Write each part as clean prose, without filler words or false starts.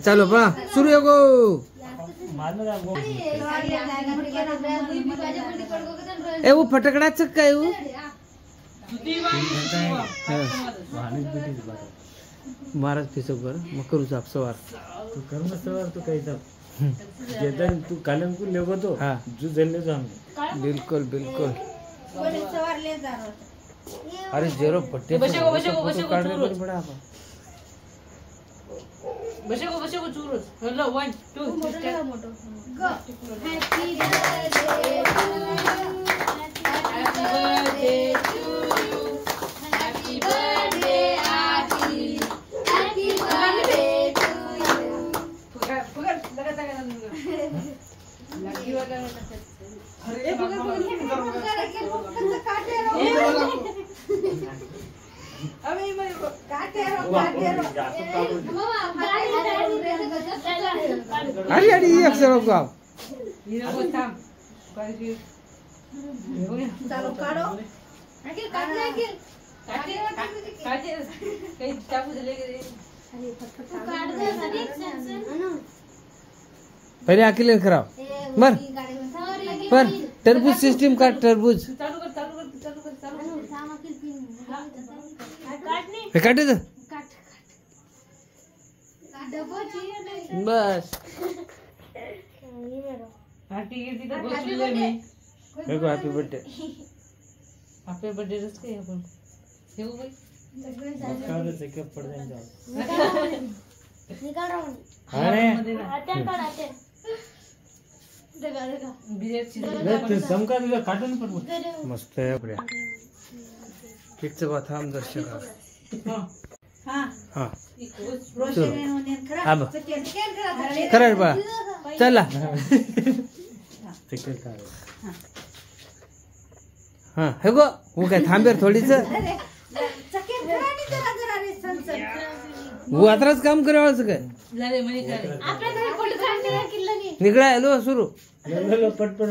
चलो पळा सुरू आहे गो ए वो फटकडाच काय वो महाराज फिसक बर मग करू आप सवार तू कर ना सवार तू काही जदन तू कालन को लेगो तो हां जो जल्ले जाम बिल्कुल बिल्कुल अरे जेरो पट्टे बसे को बड़ा बसे को चूरस hello 1 2 go happy birthday to you happy birthday Aarti happy birthday to you फुगर लगा लकी वाला अरे फुगर अबे मैं काटे रो अरे अरे एक सरो को आप ये रो थाम चलो काटो काटे कहीं चाकू से लेके अरे फटफट काट दे पहले अकेले खराब मर पर तरबूज सिस्टम का तरबूज चालू कर काट दे बस हैप्पी बर्थडे में देखो हैप्पी बर्थडे आपके बर्थडे रस्ते हैं अपन ये हो भाई का दे चेकअप पड़ जाएगा निकाल रहा हूं अरे आते देखा बिजर चीज ले तू समका दिला काटून पण मस्त आहे आपल्या केकचं बात हम दर्शक हां हां रोशन अब करा बा चला चेकअप कर हां हे गो वो काय थांबेर थोडीच वो आत्राच काम करावचं काय लाले मनी करे आपल्या घरी कोणी काम केला किल्ला नाही निघळा आलो सुरू ले पटपण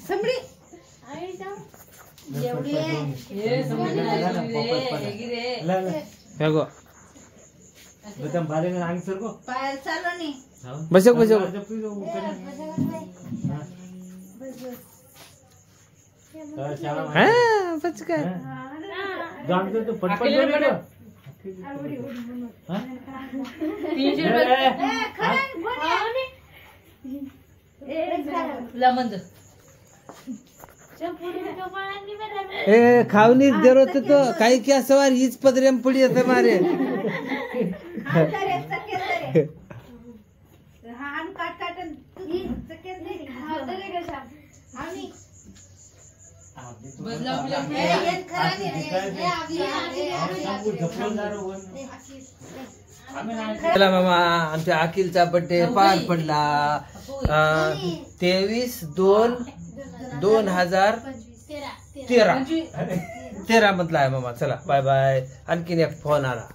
समडी आई जाऊ एवढी ये समझ गिरे ले हे गो बदम बारे में आंग सर को पाय चालू नाही बसो बसो हां बच काय जानते तो पटपट हां 300 लमंद ए खावनी जरूरत तो काही क्या सवार हीच पदरेम पडी येते मारे हान काट चकेत नाही हावतले कशा आम्ही बदला चला मामा आमच्या अखिलचा बर्थडे पार पडला 23/2/2013 मधला आहे मामा चला बाय बाय आणखीन एक फोन आला